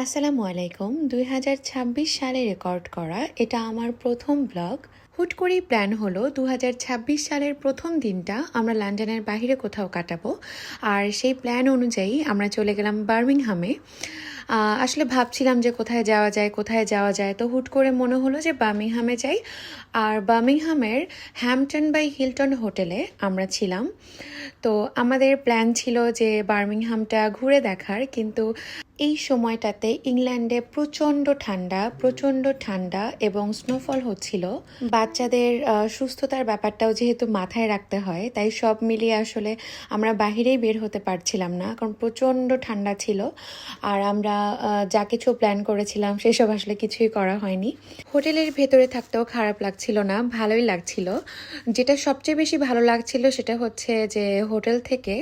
আসসালামু আলাইকুম। ২০২৬ সালে রেকর্ড করা এটা আমার প্রথম ব্লগ। হুট করেই প্ল্যান হলো ২০২৬ সালের প্রথম দিনটা আমরা লন্ডনের বাইরে কোথাও কাটাবো। আর সেই প্ল্যান অনুযায়ী আমরা চলে গেলাম বার্মিংহামে। আসলে ভাবছিলাম যে কোথায় যাওয়া যায় কোথায় যাওয়া যায়, তো হুট করে মনে হলো যে বার্মিংহামে যাই। আর বার্মিংহামের হ্যাম্পটন বাই হিলটন হোটেলে আমরা ছিলাম। তো আমাদের প্ল্যান ছিল যে বার্মিংহামটা ঘুরে দেখার, কিন্তু এই সময়টাতে ইংল্যান্ডে প্রচণ্ড ঠান্ডা এবং স্নোফল হচ্ছিল। বাচ্চাদের সুস্থতার ব্যাপারটাও যেহেতু মাথায় রাখতে হয়, তাই সব মিলিয়ে আসলে আমরা বাহিরেই বের হতে পারছিলাম না, কারণ প্রচণ্ড ঠান্ডা ছিল। আর আমরা যা কিছু প্ল্যান করেছিলাম সেসব আসলে কিছুই করা হয়নি। হোটেলের ভেতরে থাকতেও খারাপ লাগছিল না, ভালোই লাগছিল। যেটা সবচেয়ে বেশি ভালো লাগছিল সেটা হচ্ছে যে হোটেল থেকে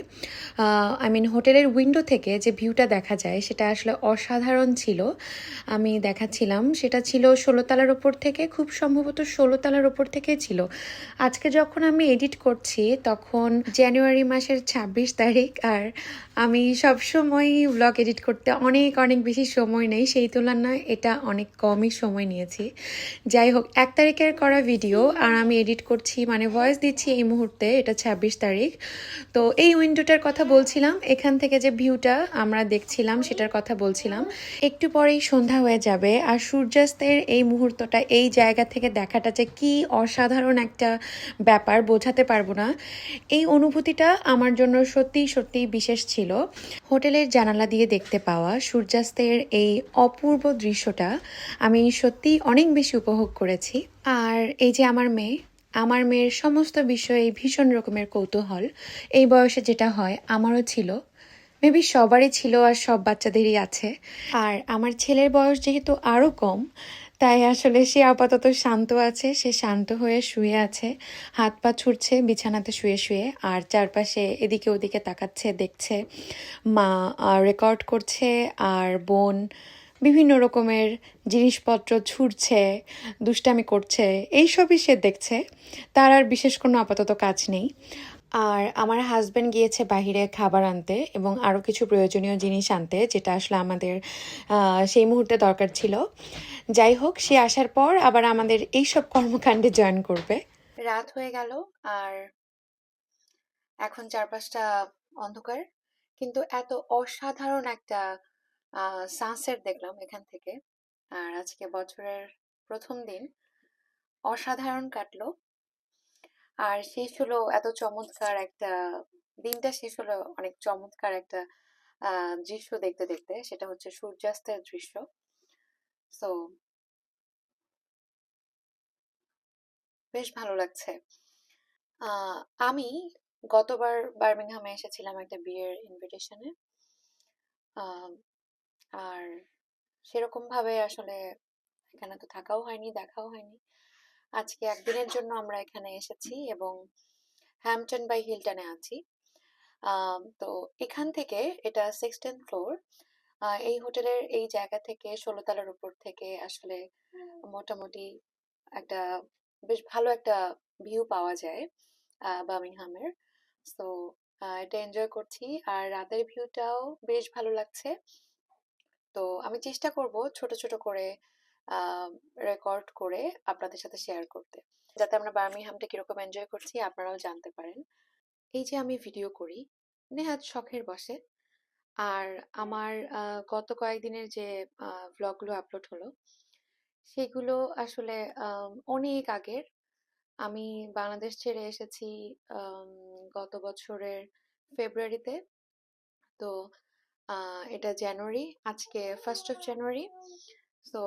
হোটেলের উইন্ডো থেকে যে ভিউটা দেখা যায় সেটা আসলে অসাধারণ ছিল। আমি দেখাচ্ছিলাম, সেটা ছিল ১৬ তলার ওপর থেকে, খুব সম্ভবত ১৬ তলার ওপর থেকেই ছিল। আজকে যখন আমি এডিট করছি তখন জানুয়ারি মাসের ২৬ তারিখ, আর আমি সবসময়ই ব্লগ এডিট করতে অনেক অনেক বেশি সময় নেই, সেই তুলনায় এটা অনেক কমই সময় নিয়েছি। যাই হোক, ১ তারিখের করা ভিডিও আর আমি এডিট করছি, মানে ভয়েস দিচ্ছি এই মুহূর্তে, এটা ২৬ তারিখ। তো এই উইন্ডোটার কথা বলছিলাম, এখান থেকে যে ভিউটা আমরা দেখছিলাম সেটার কথা বলছিলাম। একটু পরেই সন্ধ্যা হয়ে যাবে, আর সূর্যাস্তের এই মুহূর্তটা এই জায়গা থেকে দেখাটা যে কি অসাধারণ একটা ব্যাপার, বোঝাতে পারবো না। এই অনুভূতিটা আমার জন্য সত্যিই সত্যিই বিশেষ ছিল। হোটেলের জানালা দিয়ে দেখতে পাওয়া সূর্যাস্তের এই অপূর্ব দৃশ্যটা আমি সত্যিই অনেক বেশি উপভোগ করেছি। আর এই যে আমার মেয়ের সমস্ত বিষয়ে ভীষণ রকমের কৌতূহল। এই বয়সে যেটা হয় আমারও ছিল, মেবি সবারই ছিল আর সব বাচ্চাদেরই আছে। আর আমার ছেলের বয়স যেহেতু আরও কম, তাই আসলে সে আপাতত শান্ত আছে, সে শান্ত হয়ে শুয়ে আছে, হাত পা ছুড়ছে বিছানাতে শুয়ে শুয়ে, আর চারপাশে এদিকে ওদিকে তাকাচ্ছে, দেখছে। মা রেকর্ড করছে, আর বোন বিভিন্ন রকমের জিনিসপত্র ছুঁড়ছে, দুষ্টামি করছে, এইসবই সে দেখছে। তার আর বিশেষ কোনো আপাতত কাজ নেই। আর আমার হাজব্যান্ড গিয়েছে বাহিরে খাবার আনতে এবং আরও কিছু প্রয়োজনীয় জিনিস আনতে, যেটা আসলে আমাদের সেই মুহূর্তে দরকার ছিল। যাই হোক, সে আসার পর আবার আমাদের এইসব কর্মকাণ্ডে জয়েন করবে। রাত হয়ে গেল, আর এখন চারপাশটা অন্ধকার, কিন্তু এত অসাধারণ একটা সানসেট দেখলাম এখান থেকে। আর আজকে বছরের প্রথম দিন অসাধারণ কাটলো। আর শেষ হলো এত চমৎকার একটা দিনটা, শেষ হলো অনেক চমৎকার একটা দৃশ্য দেখতে দেখতে, সেটা হচ্ছে সূর্যাস্তের দৃশ্য। সো বেশ ভালো লাগছে। আমি গতবার বার্মিংহামে এসেছিলাম একটা বিয়ের ইনভিটেশনে। আর সেরকম ভাবে আসলে এখানে তো থাকাও হয়নি, দেখাও হয়নি। আজকে একদিনের জন্য আমরা এখানে এসেছি এবং হ্যাম্পটন বাই হিলটনে আছি। তো এখান থেকে, এটা 16th ফ্লোর, এই হোটেলের এই জায়গা থেকে ১৬ তলার উপর থেকে আসলে মোটামুটি একটা বেশ ভালো একটা ভিউ পাওয়া যায় বার্মিংহামের। তো এটা এনজয় করছি, আর রাতের ভিউটাও বেশ ভালো লাগছে। তো আমি চেষ্টা করব ছোট ছোট করে রেকর্ড করে আপনাদের সাথে শেয়ার করতে, যাতে আমরা বার্মিংহামটা কিরকম এনজয় করছি আপনারাও জানতে পারেন। এই যে আমি ভিডিও করি নেহাত শখের বশে। আর আমার গত কয়েকদিনের যে ভ্লগগুলো আপলোড হলো সেগুলো আসলে অনেক আগের। আমি বাংলাদেশ ছেড়ে এসেছি আম, গত বছরের ফেব্রুয়ারিতে। তো এটা জানুয়ারি, আজকে 1st অফ জানুয়ারি। তো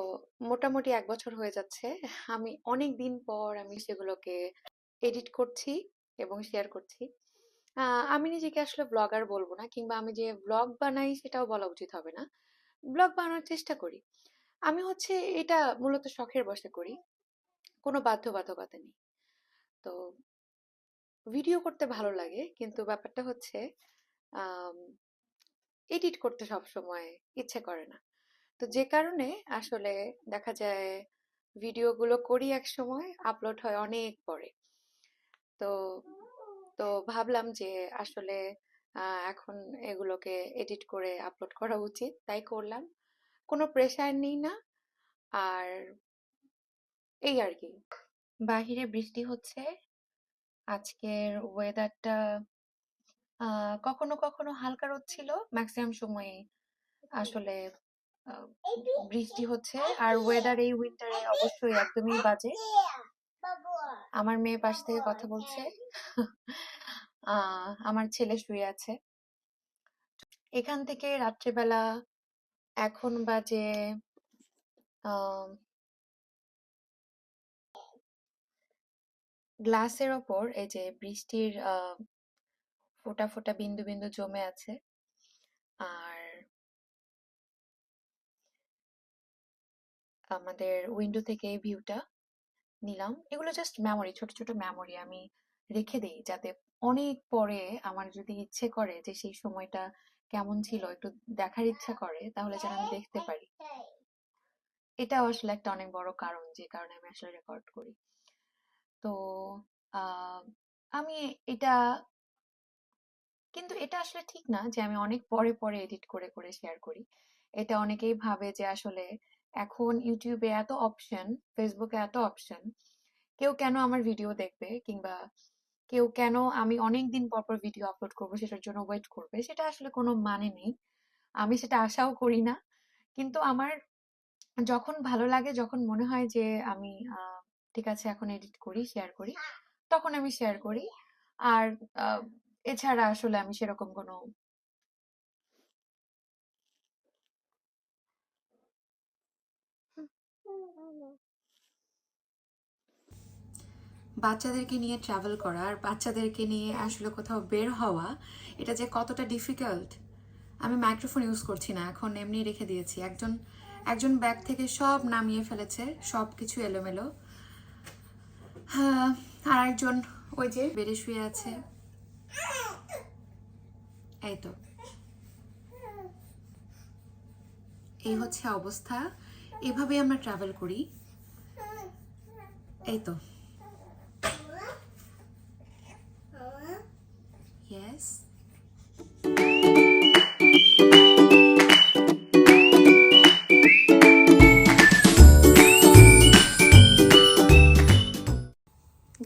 মোটামুটি ১ বছর হয়ে যাচ্ছে। আমি অনেক দিন পর আমি সেগুলোকে এডিট করছি এবং শেয়ার করছি। আমি নিজেকে আসলে ব্লগার বলবো না, কিংবা আমি যে ব্লগ বানাই সেটাও বলা উচিত হবে না। ব্লগ বানানোর চেষ্টা করি। আমি হচ্ছে এটা মূলত শখের বশে করি, কোনো বাধ্যবাধকতা নেই। তো ভিডিও করতে ভালো লাগে, কিন্তু ব্যাপারটা হচ্ছে এডিট করতে সব সময় ইচ্ছে করে না। তো যে কারণে আসলে দেখা যায় ভিডিওগুলো করি এক সময়, আপলোড হয় অনেক পরে। তো তো ভাবলাম যে আসলে এখন এগুলোকে এডিট করে আপলোড করা উচিত, তাই করলাম। কোনো প্রেশার নেই না। আর এই আর কি, বাহিরে বৃষ্টি হচ্ছে। আজকের ওয়েদারটা কখনো কখনো হালকা রোদ ছিল, ম্যাক্সিমাম সময়ে আসলে আহ, বৃষ্টি হচ্ছে। আর ওয়েদার এই উইন্টারে অবশ্যই একদমই বাজে। আমার মেয়ে পাশ থেকে কথা বলছে। আমার ছেলে শুয়ে আছে। এখান থেকে রাত্রেবেলা এখন বাজে গ্লাসের ওপর এই যে বৃষ্টির ফোঁটা ফোঁটা বিন্দু বিন্দু জমে আছে। আর আমাদের উইন্ডো থেকে এই ভিউটা নিলাম। এগুলো জাস্ট মেমোরি, ছোট ছোট মেমোরি আমি রেখে দিই, যাতে অনেক পরে আমার যদি ইচ্ছে করে যে সেই সময়টা কেমন ছিল একটু দেখার ইচ্ছা করে, তাহলে যেন আমি দেখতে পারি। এটাও আসলে একটা অনেক বড় কারণ যে কারণে আমি আসলে রেকর্ড করি। তো আহ আমি এটা, কিন্তু এটা আসলে ঠিক না যে আমি অনেক পরে পরে এডিট করে করে শেয়ার করি। এটা অনেকেই ভাবে যে আসলে এখন ইউটিউবে এত অপশন, ফেসবুকে এত অপশন, কেউ কেন আমার ভিডিও দেখবে, কিংবা কেউ কেন আমি অনেক দিন পর পর ভিডিও আপলোড করবো সেটার জন্য ওয়েট করবে। সেটা আসলে কোনো মানে নেই, আমি সেটা আশাও করি না। কিন্তু আমার যখন ভালো লাগে, যখন মনে হয় যে আমি ঠিক আছে এখন এডিট করি, শেয়ার করি, তখন আমি শেয়ার করি। আর আহ, এছাড়া আসলে আমি সেরকম কোনো বাচ্চাদেরকে নিয়ে ট্রাভেল করা আর বাচ্চাদেরকে নিয়ে আসলে কোথাও বের হওয়া, এটা যে কতটা ডিফিকাল্ট। আমি মাইক্রোফোন ইউজ করছি না, এখন এমনি রেখে দিয়েছি। একজন একজন ব্যাগ থেকে সব নামিয়ে ফেলেছে, সব কিছু এলোমেলো। হ্যাঁ, আর একজন ওই যে বেডে শুয়ে আছে। এই তো, এই হচ্ছে অবস্থা। এভাবে আমরা ট্রাভেল করি। এই তো, yes.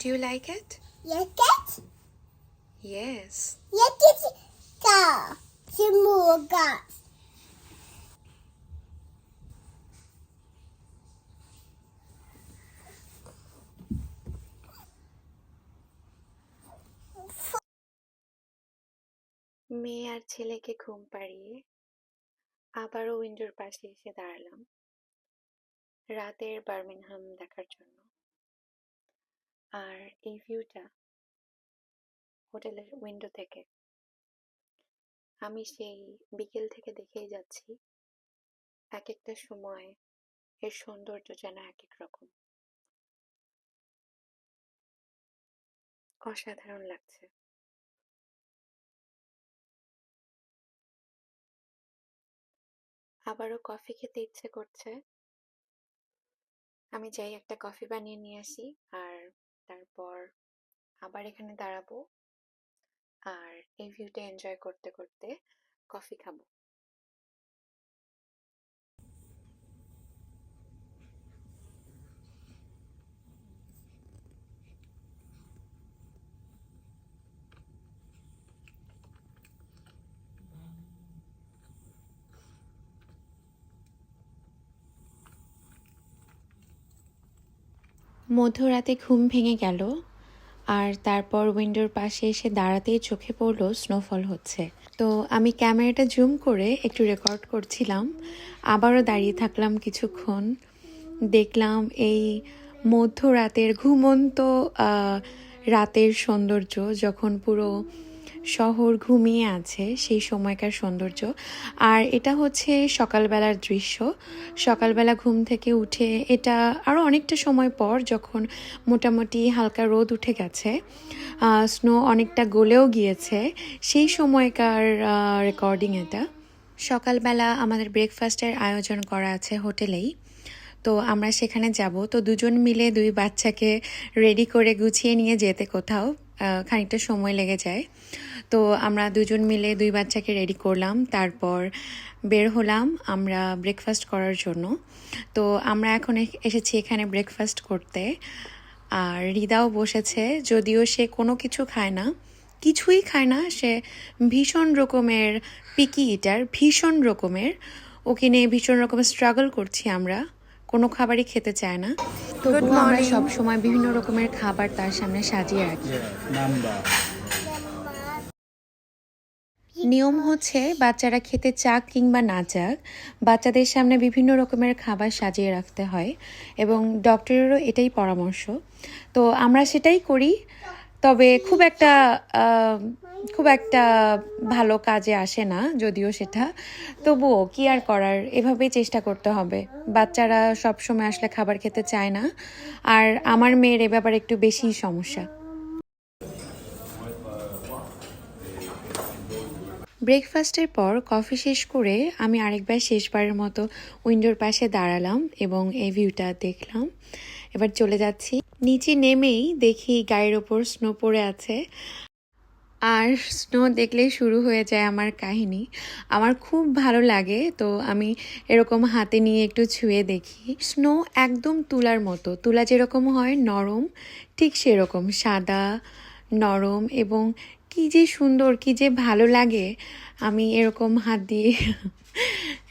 Do you like it? Yes. Yes. Yes. Go. Simulga. মেয়ে আর ছেলেকে ঘুম পাড়িয়ে আবারও উইন্ডোর পাশে এসে দাঁড়ালাম রাতের বার্মিংহাম দেখার জন্য। আর এই ভিউটা হোটেলের উইন্ডো থেকে আমি সেই বিকেল থেকে দেখেই যাচ্ছি। এক একটা সময় এর সৌন্দর্য যেন এক এক রকম, অসাধারণ লাগছে। আবারও কফি খেতে ইচ্ছে করছে। আমি যাই একটা কফি বানিয়ে নিয়ে আসি, আর তারপর আবার এখানে দাঁড়াবো আর এই ভিউটা এনজয় করতে করতে কফি খাবো। মধ্যরাতে ঘুম ভেঙে গেল, আর তারপর উইন্ডোর পাশে এসে দাঁড়াতেই চোখে পড়লো স্নোফল হচ্ছে। তো আমি ক্যামেরাটা জুম করে একটু রেকর্ড করছিলাম। আবারও দাঁড়িয়ে থাকলাম কিছুক্ষণ, দেখলাম এই মধ্যরাতের ঘুমন্ত রাতের সৌন্দর্য, যখন পুরো শহর ঘুমিয়ে আছে সেই সময়কার সৌন্দর্য। আর এটা হচ্ছে সকালবেলার দৃশ্য। সকালবেলা ঘুম থেকে উঠে, এটা আরও অনেকটা সময় পর, যখন মোটামুটি হালকা রোদ উঠে গেছে, স্নো অনেকটা গলেও গিয়েছে, সেই সময়কার রেকর্ডিং এটা। সকালবেলা আমাদের ব্রেকফাস্টের আয়োজন করা আছে হোটেলেই, তো আমরা সেখানে যাব। তো দুজন মিলে দুই বাচ্চাকে রেডি করে গুছিয়ে নিয়ে যেতে কোথাও খানিকটা সময় লেগে যায়। তো আমরা দুজন মিলে 2 বাচ্চাকে রেডি করলাম, তারপর বের হলাম আমরা ব্রেকফাস্ট করার জন্য। তো আমরা এখন এসেছি এখানে ব্রেকফাস্ট করতে। আর হৃদাও বসেছে, যদিও সে কোনো কিছু খায় না, কিছুই খায় না। সে ভীষণ রকমের পিকি ইটার, ভীষণ রকমের। ওকে নিয়ে ভীষণ রকমের স্ট্রাগল করছি আমরা, কোনো খাবারই খেতে চায় না। তবুও আমরা সবসময় বিভিন্ন রকমের খাবার তার সামনে সাজিয়ে রাখি। নিয়ম হচ্ছে বাচ্চারা খেতে চাক কিংবা না চাক, বাচ্চাদের সামনে বিভিন্ন রকমের খাবার সাজিয়ে রাখতে হয় এবং ডক্টরেরও এটাই পরামর্শ। তো আমরা সেটাই করি, তবে খুব একটা ভালো কাজে আসে না যদিও সেটা। তবুও কি আর করার, এভাবেই চেষ্টা করতে হবে। বাচ্চারা সবসময় আসলে খাবার খেতে চায় না, আর আমার মেয়ের এ ব্যাপারে একটু বেশিই সমস্যা। ব্রেকফাস্টের পর কফি শেষ করে আমি আরেকবার শেষবারের মতো উইন্ডোর পাশে দাঁড়ালাম এবং এই ভিউটা দেখলাম। এবার চলে যাচ্ছি। নিচে নেমেই দেখি গায়ের ওপর স্নো পড়ে আছে, আর স্নো দেখলেই শুরু হয়ে যায় আমার কাহিনী। আমার খুব ভালো লাগে, তো আমি এরকম হাতে নিয়ে একটু ছুঁয়ে দেখি। স্নো একদম তুলার মতো, তুলা যেরকম হয় নরম, ঠিক সেরকম সাদা নরম, এবং কি যে সুন্দর, কি যে ভালো লাগে। আমি এরকম হাত দিয়ে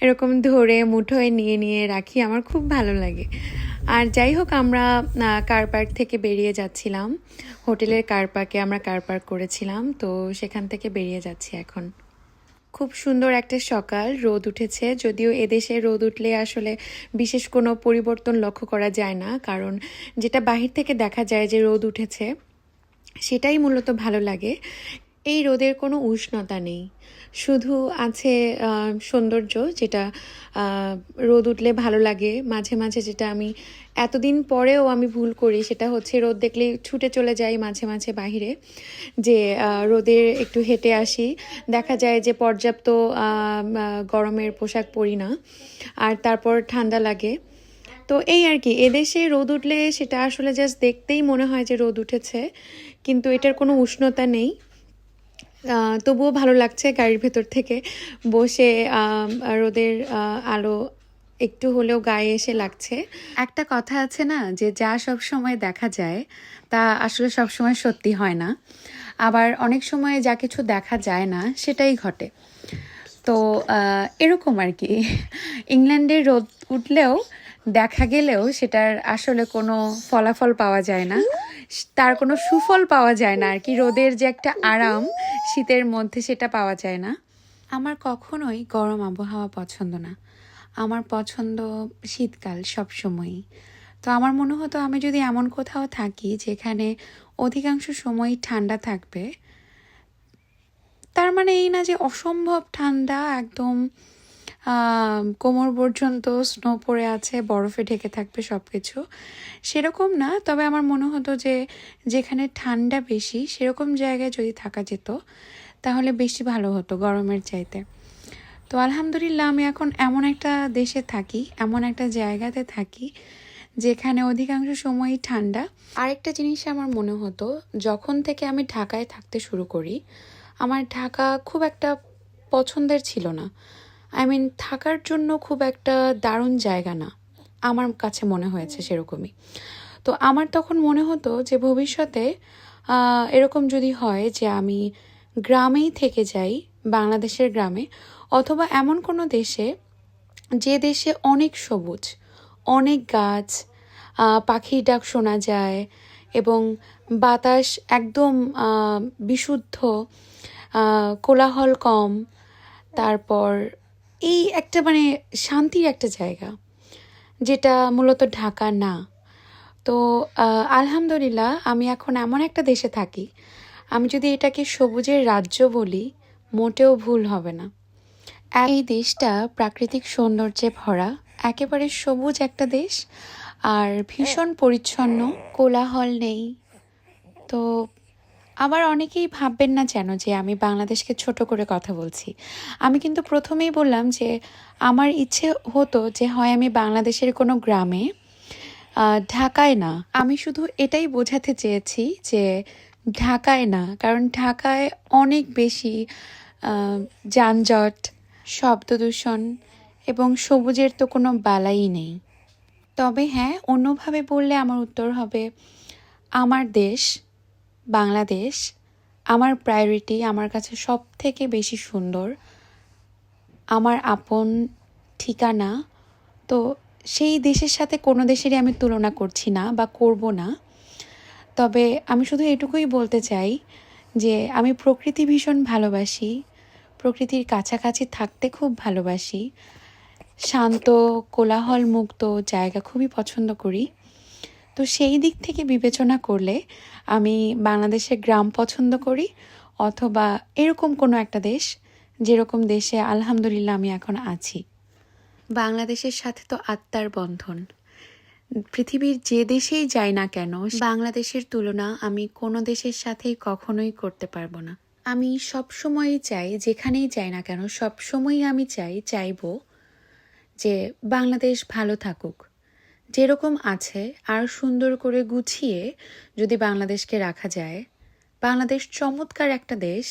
এরকম ধরে মুঠোয় নিয়ে নিয়ে রাখি, আমার খুব ভালো লাগে। আর যাই হোক, আমরা কার পার্ক থেকে বেরিয়ে যাচ্ছিলাম। হোটেলের কার পার্কে আমরা কার পার্ক করেছিলাম, তো সেখান থেকে বেরিয়ে যাচ্ছি এখন। খুব সুন্দর একটা সকাল, রোদ উঠেছে। যদিও এদেশে রোদ উঠলে আসলে বিশেষ কোনো পরিবর্তন লক্ষ্য করা যায় না, কারণ যেটা বাহির থেকে দেখা যায় যে রোদ উঠেছে, সেটাই মূলত ভালো লাগে। এই রোদের কোনো উষ্ণতা নেই, শুধু আছে সৌন্দর্য, যেটা রোদ উঠলে ভালো লাগে। মাঝে মাঝে যেটা আমি এতদিন পরেও আমি ভুল করি, সেটা হচ্ছে রোদ দেখলেই ছুটে চলে যাই মাঝে মাঝে বাহিরে, যে রোদের একটু হেঁটে আসি। দেখা যায় যে পর্যাপ্ত গরমের পোশাক পরি না, আর তারপর ঠান্ডা লাগে। তো এই আর কি, এদেশে রোদ উঠলে সেটা আসলে জাস্ট দেখতেই মনে হয় যে রোদ উঠেছে, কিন্তু এটার কোনো উষ্ণতা নেই। তবুও ভালো লাগছে গাড়ির ভেতর থেকে বসে, রোদের আলো একটু হলেও গায়ে এসে লাগছে। একটা কথা আছে না, যে যা সব সময় দেখা যায় তা আসলে সব সময় সত্যি হয় না, আবার অনেক সময় যা কিছু দেখা যায় না সেটাই ঘটে। তো এরকম আর কি, ইংল্যান্ডে রোদ উঠলেও দেখা গেলেও সেটার আসলে কোনো ফলাফল পাওয়া যায় না, তার কোনো সুফল পাওয়া যায় না আর কি। রোদের যে একটা আরাম শীতের মধ্যে, সেটা পাওয়া যায় না। আমার কখনোই গরম আবহাওয়া পছন্দ না, আমার পছন্দ শীতকাল সব সময়ই। তো আমার মনে হতো আমি যদি এমন কোথাও থাকি যেখানে অধিকাংশ সময়ই ঠান্ডা থাকবে, তার মানে এই না যে অসম্ভব ঠান্ডা, একদম কোমর পর্যন্ত স্নো পড়ে আছে, বরফে ঢেকে থাকবে সব কিছু, সেরকম না। তবে আমার মনে হতো যে যেখানে ঠান্ডা বেশি সেরকম জায়গায় যদি থাকা যেত তাহলে বেশি ভালো হতো গরমের চাইতে। তো আলহামদুলিল্লাহ, আমি এখন এমন একটা দেশে থাকি, এমন একটা জায়গাতে থাকি যেখানে অধিকাংশ সময়ই ঠান্ডা। আরেকটা জিনিস আমার মনে হতো, যখন থেকে আমি ঢাকায় থাকতে শুরু করি, আমার ঢাকা খুব একটা পছন্দের ছিল না। থাকার জন্য খুব একটা দারুণ জায়গা না, আমার কাছে মনে হয়েছে সেরকমই। তো আমার তখন মনে হতো যে ভবিষ্যতে এরকম যদি হয় যে আমি গ্রামেই থেকে যাই, বাংলাদেশের গ্রামে, অথবা এমন কোনো দেশে যে দেশে অনেক সবুজ, অনেক গাছ, পাখির ডাক শোনা যায় এবং বাতাস একদম বিশুদ্ধ, কোলাহল কম, তারপর এই একটা শান্তির একটা জায়গা, যেটা মূলত ঢাকা না। তো আলহামদুলিল্লাহ, আমি এখন এমন একটা দেশে থাকি, আমি যদি এটাকে সবুজের রাজ্য বলি মোটেও ভুল হবে না। এই দেশটা প্রাকৃতিক সৌন্দর্যে ভরা, একেবারে সবুজ একটা দেশ, আর ভীষণ পরিচ্ছন্ন, কোলাহল নেই। তো আবার অনেকেই ভাববেন না যেন যে আমি বাংলাদেশকে ছোট করে কথা বলছি। আমি কিন্তু প্রথমেই বললাম যে আমার ইচ্ছে হতো যে হয় আমি বাংলাদেশের কোনো গ্রামে, ঢাকায় না। আমি শুধু এটাই বোঝাতে চেয়েছি যে ঢাকায় না, কারণ ঢাকায় অনেক বেশি যানজট, শব্দ দূষণ এবং সবুজের তো কোনো বালাই নেই। তবে হ্যাঁ, অন্যভাবে বললে আমার উত্তর হবে আমার দেশ বাংলাদেশ, আমার প্রায়োরিটি, আমার কাছে সব থেকে বেশি সুন্দর, আমার আপন ঠিকানা। তো সেই দেশের সাথে কোনো দেশেরই আমি তুলনা করছি না বা করব না। তবে আমি শুধু এটুকুই বলতে চাই যে আমি প্রকৃতি ভীষণ ভালোবাসি, প্রকৃতির কাছাকাছি থাকতে খুব ভালোবাসি, শান্ত কোলাহল মুক্ত জায়গা খুবই পছন্দ করি। তো সেই দিক থেকে বিবেচনা করলে আমি বাংলাদেশের গ্রাম পছন্দ করি, অথবা এরকম কোনো একটা দেশ যেরকম দেশে আলহামদুলিল্লাহ আমি এখন আছি। বাংলাদেশের সাথে তো আত্মার বন্ধন। পৃথিবীর যে দেশেই যাই না কেন, বাংলাদেশের তুলনা আমি কোনো দেশের সাথেই কখনোই করতে পারবো না। আমি সবসময়ই চাই, যেখানেই যাই না কেন সবসময়ই আমি চাইবো যে বাংলাদেশ ভালো থাকুক, যেরকম আছে আর সুন্দর করে গুছিয়ে যদি বাংলাদেশকে রাখা যায়। বাংলাদেশ চমৎকার একটা দেশ,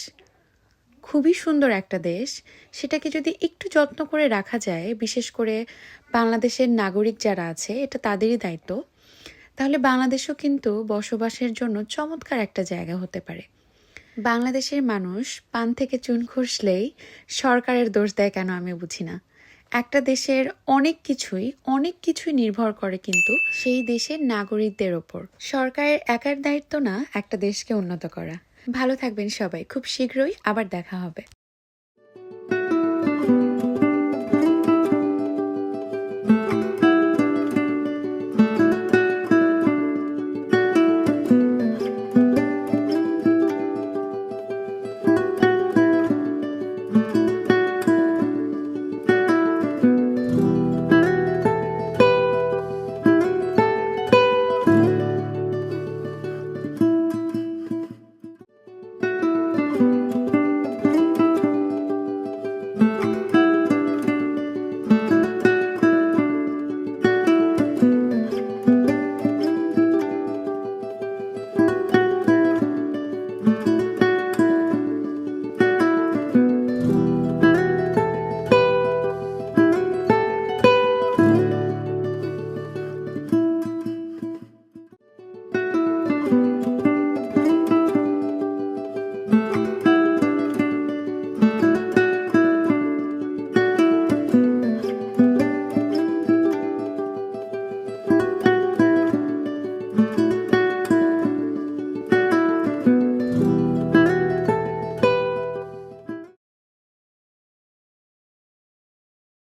খুবই সুন্দর একটা দেশ। সেটাকে যদি একটু যত্ন করে রাখা যায়, বিশেষ করে বাংলাদেশের নাগরিক যারা আছে, এটা তাদেরই দায়িত্ব, তাহলে বাংলাদেশও কিন্তু বসবাসের জন্য চমৎকার একটা জায়গা হতে পারে। বাংলাদেশের মানুষ পান থেকে চুন খসলেই সরকারের দোষ দেয় কেন আমি বুঝি না। একটা দেশের অনেক কিছুই নির্ভর করে কিন্তু সেই দেশের নাগরিকদের ওপর। সরকারের একার দায়িত্ব না একটা দেশকে উন্নত করা। ভালো থাকবেন সবাই, খুব শীঘ্রই আবার দেখা হবে।